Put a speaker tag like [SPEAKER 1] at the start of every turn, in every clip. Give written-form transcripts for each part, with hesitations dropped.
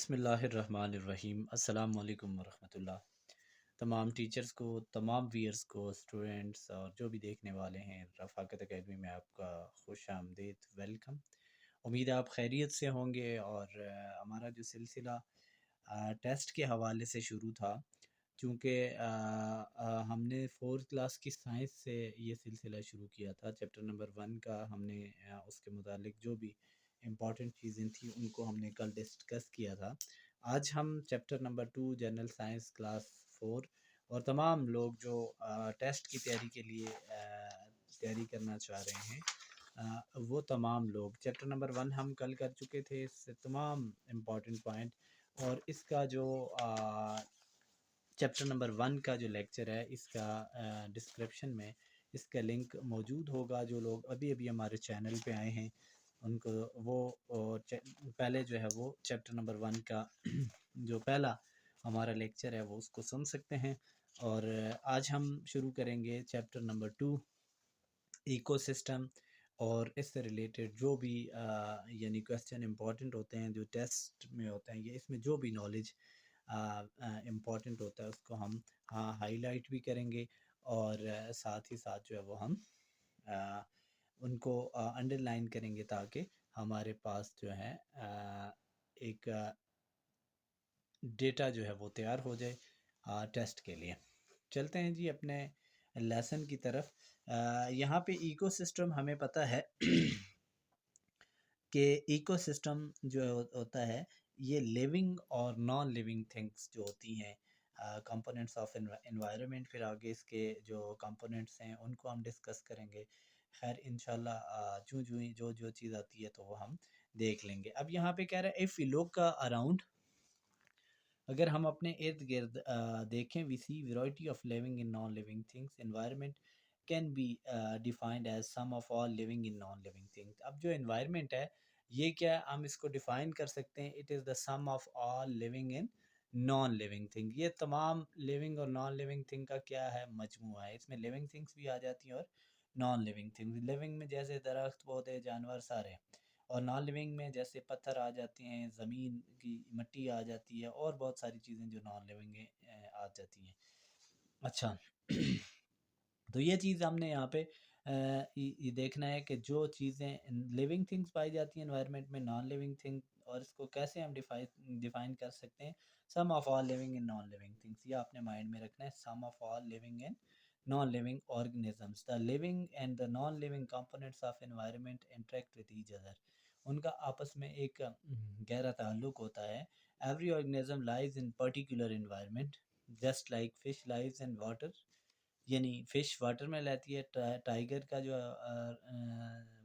[SPEAKER 1] बिस्मिल्लाहिर्रहमानिर्रहीम अस्सलाम वालेकुम वरहमतुल्लाह। तमाम टीचर्स को, तमाम व्यूअर्स को, स्टूडेंट्स और जो भी देखने वाले हैं, रफ़ाकत अकेडमी में आपका खुश आमदीद, वेलकम। उम्मीद है आप खैरियत से होंगे। और हमारा जो सिलसिला टेस्ट के हवाले से शुरू था, चूँकि हमने फ़ोर्थ क्लास की साइंस से ये सिलसिला शुरू किया था। चैप्टर नंबर 1 का हमने उसके मुतालिक जो भी इम्पॉर्टेंट चीज़ें थी उनको हमने कल डिस्कस किया था। आज हम chapter number 2 general science class 4 और तमाम लोग जो टेस्ट की तैयारी के लिए तैयारी करना चाह रहे हैं, वो तमाम लोग चैप्टर नंबर 1 हम कल कर चुके थे। इससे तमाम इम्पॉर्टेंट पॉइंट और इसका जो चैप्टर नंबर 1 का जो लेक्चर है, इसका डिस्क्रिप्शन में इसका लिंक मौजूद होगा। जो लोग अभी अभी हमारे चैनल पे आए हैं उनको वो पहले जो है वो चैप्टर नंबर 1 का जो पहला हमारा लेक्चर है वो उसको सुन सकते हैं। और आज हम शुरू करेंगे चैप्टर नंबर 2 इकोसिस्टम। और इससे रिलेटेड जो भी यानी क्वेश्चन इंपॉर्टेंट होते हैं जो टेस्ट में होते हैं, ये इसमें जो भी नॉलेज इम्पॉर्टेंट होता है उसको हम हाईलाइट भी करेंगे। और साथ ही साथ जो है वो हम आ, उनको अंडरलाइन करेंगे ताकि हमारे पास जो है एक डेटा जो है वो तैयार हो जाए टेस्ट के लिए। चलते हैं जी अपने लेसन की तरफ। यहाँ पे इकोसिस्टम हमें पता है कि इकोसिस्टम जो होता है ये लिविंग और नॉन लिविंग थिंग्स जो होती हैं, कंपोनेंट्स ऑफ एनवायरनमेंट। फिर आगे इसके जो कंपोनेंट्स हैं उनको हम डिस्कस करेंगे। खैर इंशाल्लाह जो जो चीज़ आती है तो वो हम देख लेंगे। अब यहाँ पे कह रहा है इफ़ यू लुक अराउंड, अगर हम अपने इर्द गिर्द देखें, we see variety of living in non living things, environment can be defined as sum of all living in non living things. अब जो एनवायरनमेंट है ये क्या है, हम इसको डिफाइन कर सकते हैं, it is the sum of all living in non living thing. ये तमाम लिविंग और नॉन लिविंग थिंग का क्या है, मजमूआ है। इसमें लिविंग थिंग्स भी आ जाती हैं और नॉन लिविंग थिंग्स। लिविंग में जैसे दरख्त, पौधे, जानवर सारे, और नॉन लिविंग में जैसे पत्थर आ जाते हैं, ज़मीन की मिट्टी आ जाती है और बहुत सारी चीज़ें जो नॉन लिविंग आ जाती हैं। अच्छा तो ये चीज़ हमने यहाँ पे ये देखना है कि जो चीज़ें लिविंग थिंग्स पाई जाती हैं एनवायरनमेंट में, नॉन लिविंग थिंग, और इसको कैसे हम डिफाइन कर सकते हैं, sum of all living in non living things. ये आपने माइंड में रखना है, sum of all living in non living organisms, the living and the non living components of environment interact with each other. उनका आपस में एक गहरा ताल्लुक होता है। Every organism lies in particular environment, just like fish lies in water, यानी fish water में रहती है। टाइगर का जो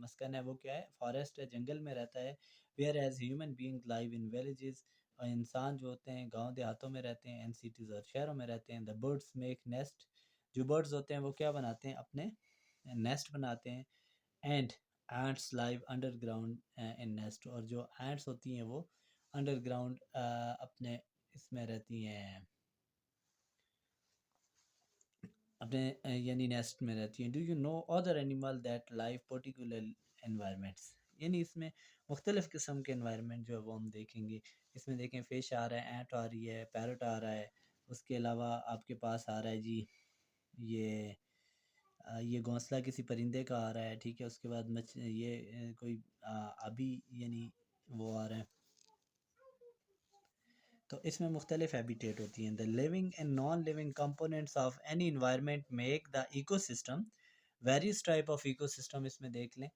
[SPEAKER 1] मस्कन है वो क्या है, फॉरेस्ट है, जंगल में रहता है। Whereas human being live in villages, और इंसान जो होते हैं गांव देहातों में रहते हैं, एंड सिटीज़ और शहरों में रहते हैं। द बर्ड्स मेक नेस्ट, जो बर्ड्स होते हैं वो क्या बनाते हैं, अपने नेस्ट बनाते हैं। And ants live underground in nest, और जो एंट्स होती हैं वो अंडरग्राउंड अपने इसमें रहती हैं, अपने यानी नेस्ट में रहती हैं। Do you know other animal that live particular environments, यानी इसमें मुख्तलिफ़ किस्म के एनवायरनमेंट जो है वो हम देखेंगे। इसमें देखें फ़िश आ रहा है, एंट आ रही है, पैरट आ रहा है, उसके अलावा आपके पास आ रहा है जी ये ये घोंसला किसी परिंदे का आ रहा है, ठीक है। उसके बाद ये कोई अभी यानी वो आ रहा है। तो इसमें मुख्तलिफ हैबिटेट होती हैं। The living and non living components of any environment make the ecosystem. Various type of ecosystem इसमें देख लें।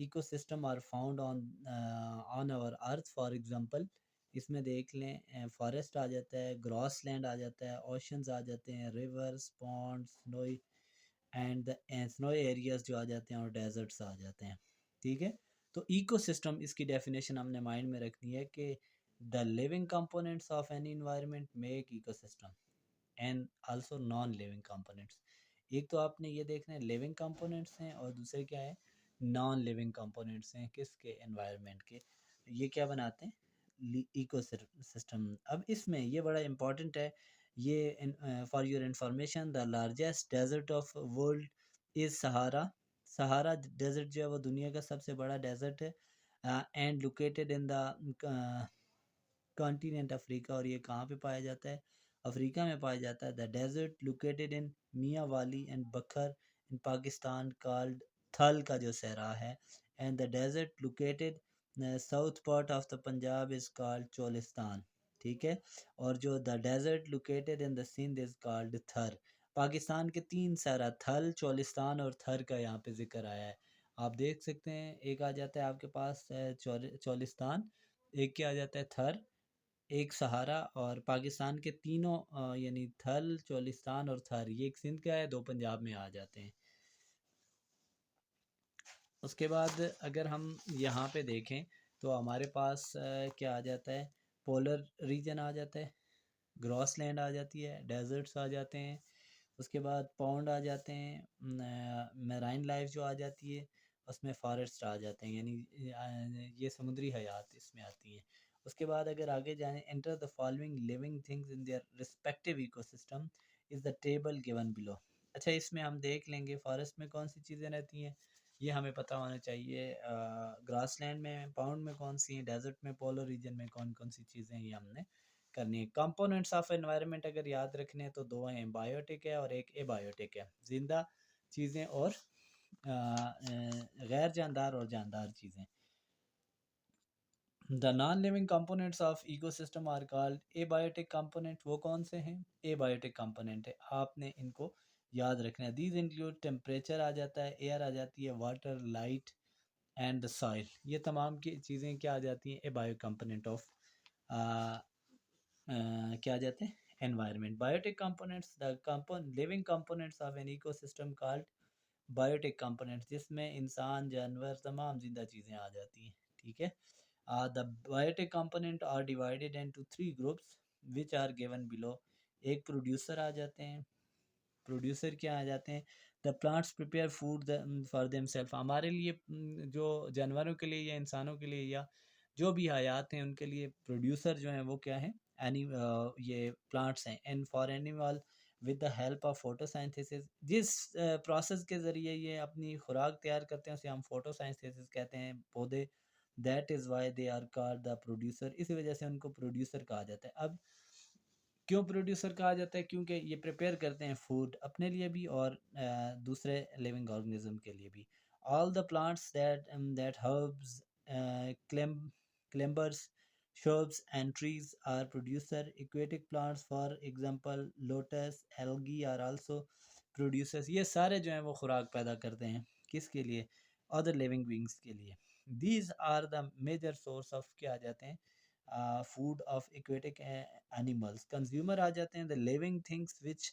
[SPEAKER 1] Ecosystem are found on our earth, for example इसमें देख लें फॉरेस्ट आ जाता है, ग्रॉस लैंड आ जाता है, ओशंस आ जाते हैं, rivers, ponds, snowy and snowy areas जो आ जाते हैं, और डेजर्ट्स आ जाते हैं, ठीक है। तो इकोसिस्टम इसकी डेफिनेशन हमने माइंड में रखनी है कि the living components of any environment make ecosystem, and also known living components. एक तो आपने ये देखना है लिविंग कंपोनेंट्स हैं, और दूसरे क्या है, नॉन लिविंग कंपोनेंट्स हैं, किसके, एनवायरनमेंट के। ये क्या बनाते हैं, इको सिस्टम। अब इसमें ये बड़ा इंपॉर्टेंट है, ये for your information, the largest desert of world is Sahara. Sahara desert जो है वो दुनिया का सबसे बड़ा डेजर्ट है, and located in the continent Africa, और ये कहाँ पे पाया जाता है? अफ्रीका में पाया जाता है। द डेजर्ट लोकेटेड इन मियाँ वाली एंड बखर इन पाकिस्तान कॉल्ड, थल का जो सहरा है, and the desert located south part of the Punjab is called Cholistan, ठीक है। और जो the desert located in the Sindh is called Thar. Pakistan के 3 सहरा, थल, चोलिस्तान और थर का यहाँ पे जिक्र आया है। आप देख सकते हैं, एक आ जाता है आपके पास चोलिस्तान, एक क्या आ जाता है थर, एक सहारा, और पाकिस्तान के तीनों यानी थल, चोलिस्तान और थर, ये एक सिंध का है, 2 पंजाब में आ जाते हैं। उसके बाद अगर हम यहाँ पे देखें तो हमारे पास क्या आ जाता है? पोलर रीजन आ जाता है, ग्रॉस लैंड आ जाती है, डेजर्ट्स आ जाते हैं, उसके बाद पौंड आ जाते हैं, मैराइन लाइफ जो आ जाती है, उसमें फॉरेस्ट आ जाते हैं, यानी ये समुद्री हयात इसमें आती है। उसके बाद अगर आगे जाएं, enter the following living things in their respective ecosystem is the table given below. अच्छा, इसमें हम देख लेंगे फॉरेस्ट में कौन सी चीज़ें रहती हैं, ये हमें पता होना चाहिए। ग्रासलैंड में, पाउंड में कौन सी हैं, डेजर्ट में, पोलर रीजन में कौन कौन सी चीज़ें, ये हमने करनी है। कंपोनेंट्स ऑफ एनवायरनमेंट अगर याद रखने हैं तो 2 हैं, बायोटिक है और एक एबायोटिक है, जिंदा चीज़ें और गैर जानदार और जानदार चीज़ें। The non living components of ecosystem are called abiotic component. वो कौन से हैं? एबायोटिक कंपोनेंट है, आपने इनको याद रखना है। दीज इंक्लूड टेम्परेचर आ जाता है, एयर आ जाती है, water, light and the soil, ये तमाम की चीज़ें क्या आ जाती हैं? एबायो कंपोनेंट ऑफ क्या आ जाते हैं? Environment. Biotic components, the living components of an ecosystem called biotic components, जिसमें इंसान, जानवर, तमाम जिंदा चीज़ें आ जाती हैं, ठीक है। The biotic component are divided into 3 groups which are given below. एक प्रोड्यूसर आ जाते हैं, प्रोड्यूसर क्या आ जाते हैं? The plants prepare food for themself, हमारे लिए, जो जानवरों के लिए या इंसानों के लिए या जो भी हयात हैं उनके लिए प्रोड्यूसर जो हैं वो क्या है? ये प्लांट्स हैं। And for animal with the help of photosynthesis, जिस प्रोसेस के ज़रिए ये अपनी खुराक तैयार करते हैं उसे हम फोटोसाइंथेसिस कहते हैं, पौधे। That is why they are called the producer, इसी वजह से उनको प्रोड्यूसर कहा जाता है। अब क्यों प्रोड्यूसर कहा जाता है? क्योंकि ये प्रिपेयर करते हैं फूड अपने लिए भी और दूसरे लिविंग ऑर्गेनिज्म के लिए भी। All the plants that herbs, climbers, shrubs and trees are producer. Aquatic plants for example lotus, algae are also producers. ये सारे जो हैं वो खुराक पैदा करते हैं, किसके लिए? other living beings के लिए। These are the major source of क्या आ जाते हैं? Food of aquatic animals. Consumer आ जाते हैं, the living things which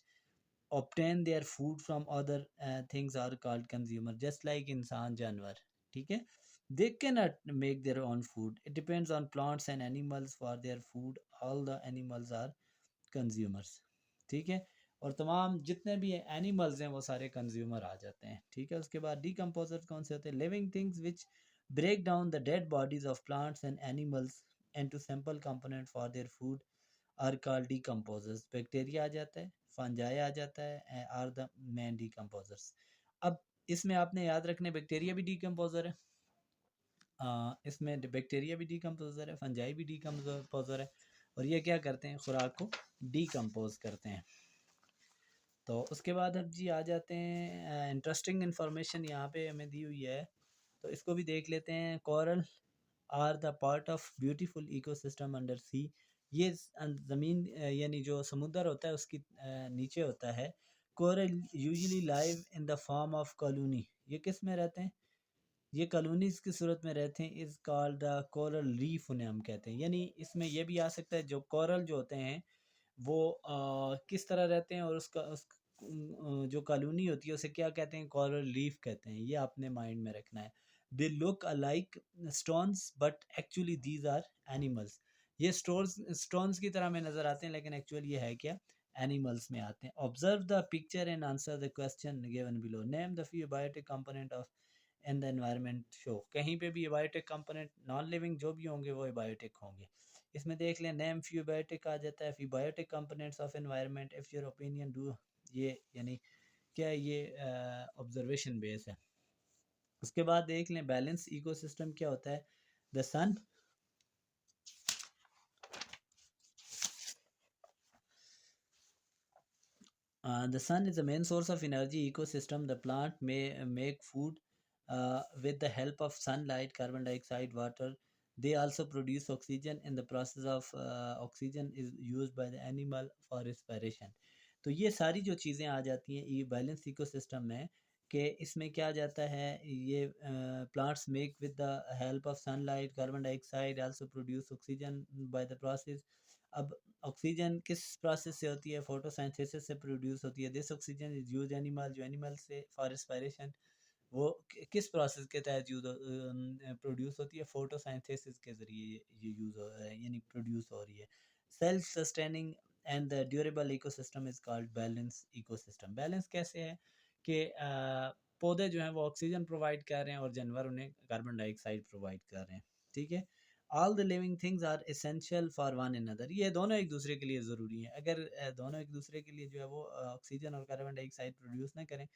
[SPEAKER 1] obtain their food from other things are called consumer, just like इंसान, जानवर, ठीक है। they cannot make their own food, it depends on plants and animals for their food, all the animals are consumers, ठीक है। और तमाम जितने भी एनिमल्स हैं वो सारे कंज्यूमर आ जाते हैं, ठीक है। उसके बाद डिकम्पोजर्स कौन से होते हैं? Living things which break down the dead bodies of plants and animals into simple component for their food are called decomposers. Bacteria आ जाता है, फंजाई आ जाता है, आर द मेन decomposers। अब इसमें आपने याद रखने, बैक्टीरिया भी डिकम्पोजर है, इसमें बैक्टीरिया भी डिकम्पोजर है, फंजाई भी डिकम्पोजर है, और ये क्या करते हैं? खुराक को डिकम्पोज करते हैं। तो उसके बाद अब जी आ जाते हैं, इंटरेस्टिंग इन्फॉर्मेशन यहाँ पे हमें दी हुई है, तो इसको भी देख लेते हैं। Coral are the part of beautiful ecosystem under sea. ये ज़मीन यानी जो समुद्र होता है उसकी नीचे होता है। Coral usually live in the form of colony, ये किस में रहते हैं? ये कॉलोनीज की सूरत में रहते हैं। Is called the coral reef, उन्हें हम कहते हैं। यानी इसमें यह भी आ सकता है, जो कोरल जो होते हैं वो किस तरह रहते हैं, और जो कॉलोनी होती है उसे क्या कहते हैं? कोरल रीफ कहते हैं। ये आपने माइंड में रखना है। They look alike stones but actually these are animals. ये स्टोन्स की तरह में नज़र आते हैं, लेकिन एक्चुअली ये है क्या? एनिमल्स में आते हैं। Observe the picture and answer the question given below. Name the few biotic component of in the environment show. कहीं पे भी बायोटिक कंपोनेंट, नॉन लिविंग जो भी होंगे वो बायोटिक होंगे। इसमें देख लें, नेम फ्यू बायोटिक आ जाता है, few biotic components of environment if your opinion do. ये यानी क्या, ये ऑब्जर्वेशन बेस है। उसके बाद देख लें, बैलेंस इकोसिस्टम क्या होता है? The sun The sun is the main source of energy ecosystem. The plant may make food with the help of sunlight, carbon dioxide, water. They also produce oxygen. In the process of oxygen is used by the animal for respiration. तो ये सारी जो चीज़ें आ जाती हैं ये balance ecosystem में, कि इसमें क्या जाता है, ये plants make with the help of sunlight, carbon dioxide, also produce oxygen by the process. अब ऑक्सीजन किस प्रोसेस से होती है? फोटोसिंथेसिस से प्रोड्यूस होती है। This oxygen is use animal, जो एनिमल से फॉर रेस्पिरेशन, वो किस प्रोसेस के तहत यूज प्रोड्यूस होती है? फोटोसिंथेसिस के ज़रिए ये यूज़ यानी प्रोड्यूस हो रही है। Self sustaining and the durable ecosystem is called balance ecosystem. Balance कैसे है कि पौधे जो हैं वो ऑक्सीजन प्रोवाइड कर रहे हैं और जानवर उन्हें कार्बन डाइऑक्साइड प्रोवाइड कर रहे हैं, ठीक है। All the living things are essential for one another. ये दोनों एक दूसरे के लिए ज़रूरी हैं। अगर दोनों एक दूसरे के लिए जो है वो ऑक्सीजन और कार्बन डाइऑक्साइड प्रोड्यूस ना करें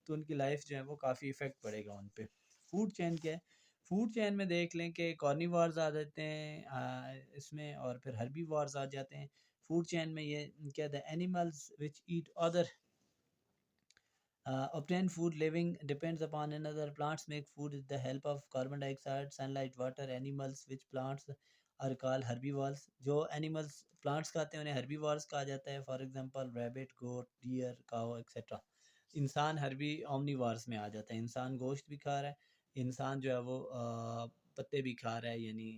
[SPEAKER 1] तो उनकी लाइफ जो है वो काफ़ी इफ़ेक्ट पड़ेगा उन पे। फूड चेन क्या है? फूड चेन में देख लें कि कार्निवोर्स आ जाते हैं इसमें, और फिर हर्बीवोर्स आ जाते हैं। फूड चेन में ये क्या, the animals which eat other obtain food living depends upon another. Plants make food with the help of carbon dioxide, sunlight, water. Animals which plants are called herbivores. जो animals plants खाते हैं उन्हें herbivores कहा जाता है. For example, rabbit, goat, deer, cow, etc. इंसान Harbi omnivores में आ जाता है। इंसान गोश्त भी खा रहा है, इंसान जो है वो पत्ते भी खा रहा है, यानी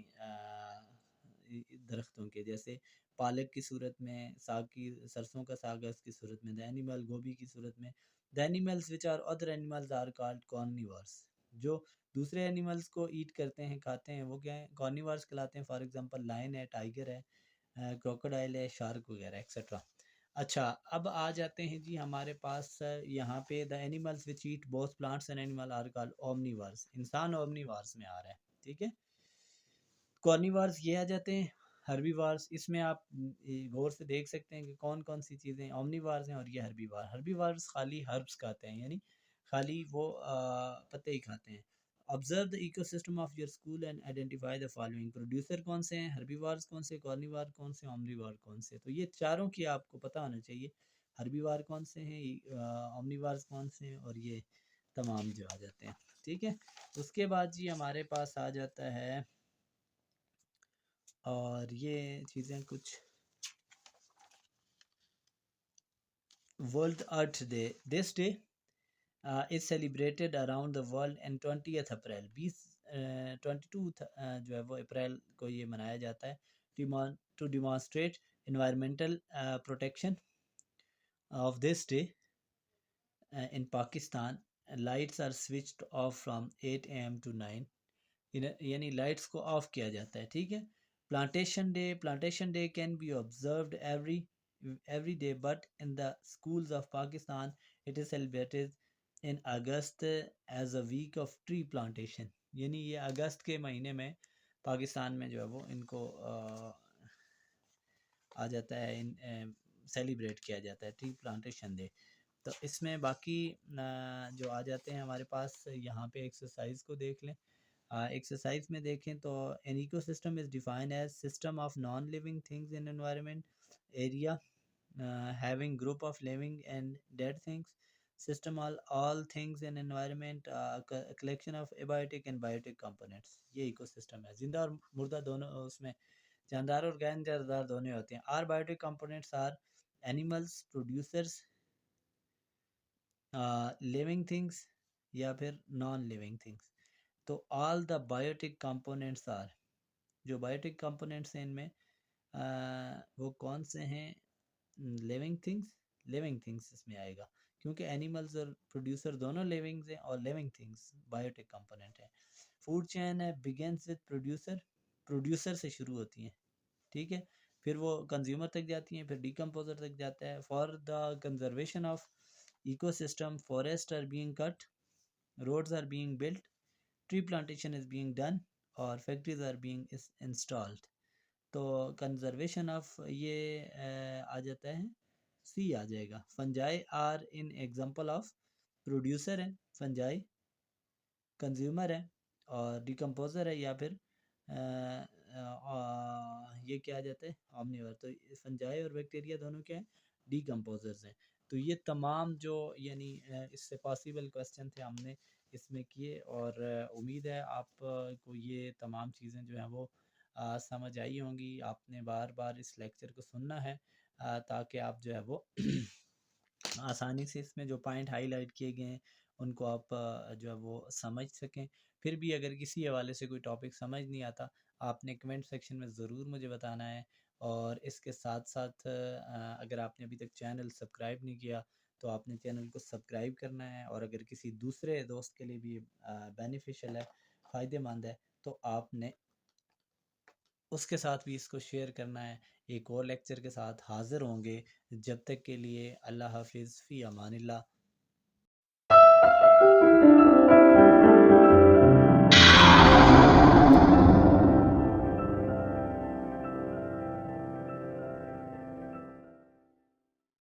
[SPEAKER 1] दरख्तों के, जैसे पालक की सूरत में, साग की, सरसों का साग है उसकी सूरत में, द एनिमल गोभी की सूरत में। The animals which are other animals are called carnivores. जो दूसरे एनिमल्स को ईट करते हैं, खाते हैं, वो क्या है? कॉर्निवर्स कहलाते हैं। फॉर एग्जांपल लायन है, टाइगर है, क्रोकोडाइल है, शार्क वगैरह एक्सेट्रा। अच्छा, अब आ जाते हैं जी हमारे पास यहाँ पे, the animals which eat both plants and animal are called omnivores. इंसान ओमनीवर्स में आ रहा है, ठीक है। कॉर्निवर्स ये आ जाते हैं। हर्बीवार्स, इसमें आप गौर से देख सकते हैं कि कौन कौन सी चीज़ें ऑमनीवार्स हैं और ये हर्बीवार। हर्बीवार्स खाली हर्ब्स खाते हैं, यानी खाली वो पत्ते ही खाते हैं। Observe the ecosystem of your school and identify the following. Producer कौन से हैं, हर्बीवार्स कौन से, कॉर्निवार कौन से, ऑमनीवार कौन से। तो ये चारों की आपको पता होना चाहिए। हर्बीवार कौन से हैं, ऑमनीवार्स कौन से हैं, और ये तमाम जो आ जाते हैं, ठीक है। उसके बाद जी हमारे पास आ जाता है, और ये चीज़ें कुछ, world earth day. This day is celebrated around the world and 20 अप्रैल, 22 जो है वो अप्रैल को ये मनाया जाता है, to demonstrate environmental protection of this day. In Pakistan lights are switched off from 8 AM to 9, यानी लाइट्स को ऑफ किया जाता है, ठीक है। Plantation day can be observed every day, but in the schools of Pakistan it is celebrated in August as a week of tree plantation। यानी ये अगस्त के महीने में पाकिस्तान में जो है वो इनको आ जाता है, इन सेलिब्रेट किया जाता है, ट्री प्लांटेशन डे। तो इसमें बाकी जो आ जाते हैं हमारे पास, यहाँ पे एक्सरसाइज को देख लें। एक्सरसाइज में देखें तो, an ecosystem is defined as system of non living things in environment area having group of living and dead things, system all things in environment, a collection of abiotic and biotic components। ये ecosystem है। जिंदा और मुर्दा दोनों उसमें, जानदार और गैर जानदार दोनों होते हैं। Are biotic components are animals, producers, living things, या फिर नॉन लिविंग थिंग्स। तो all the biotic components are, जो बायोटिक कंपोनेंट्स हैं इनमें वो कौन से हैं? लिविंग थिंग्स इसमें आएगा, क्योंकि एनिमल्स और प्रोड्यूसर दोनों लिविंग्स हैं, और लिविंग थिंग्स बायोटिक कंपोनेंट है। फूड चेन है, बिगिंस विद प्रोड्यूसर, प्रोड्यूसर से शुरू होती हैं, ठीक है, फिर वो कंज्यूमर तक जाती हैं, फिर डिकम्पोजर तक जाता है। For the conservation of ecosystem, forest are being cut, roads are being built, tree plantation is being done, और फैक्ट्रीज आर बीइंग इंस्टॉल्ड। तो कंजर्वेशन ऑफ ये आ जाता है, सी आ जाएगा। Fungi are in example of, producer है fungi, consumer है, और डिकम्पोजर है, या फिर ये क्या आ जाता है, ऑमनीवर। तो फंजाई और बैक्टीरिया दोनों क्या है? डिकम्पोजर्स हैं। तो ये तमाम जो यानी इससे पॉसिबल क्वेश्चन थे हमने इसमें किए, और उम्मीद है आप को ये तमाम चीज़ें जो हैं वो समझ आई होंगी। आपने बार बार इस लेक्चर को सुनना है ताकि आप जो है वो आसानी से इसमें जो पॉइंट हाईलाइट किए गए हैं उनको आप जो है वो समझ सकें। फिर भी अगर किसी हवाले से कोई टॉपिक समझ नहीं आता, आपने कमेंट सेक्शन में ज़रूर मुझे बताना है। और इसके साथ साथ अगर आपने अभी तक चैनल सब्सक्राइब नहीं किया तो आपने चैनल को सब्सक्राइब करना है, और अगर किसी दूसरे दोस्त के लिए भी बेनिफिशियल है, फ़ायदेमंद है, तो आपने उसके साथ भी इसको शेयर करना है। एक और लेक्चर के साथ हाज़िर होंगे, जब तक के लिए अल्लाह हाफ़िज़, फ़ी अमानिल्लाह।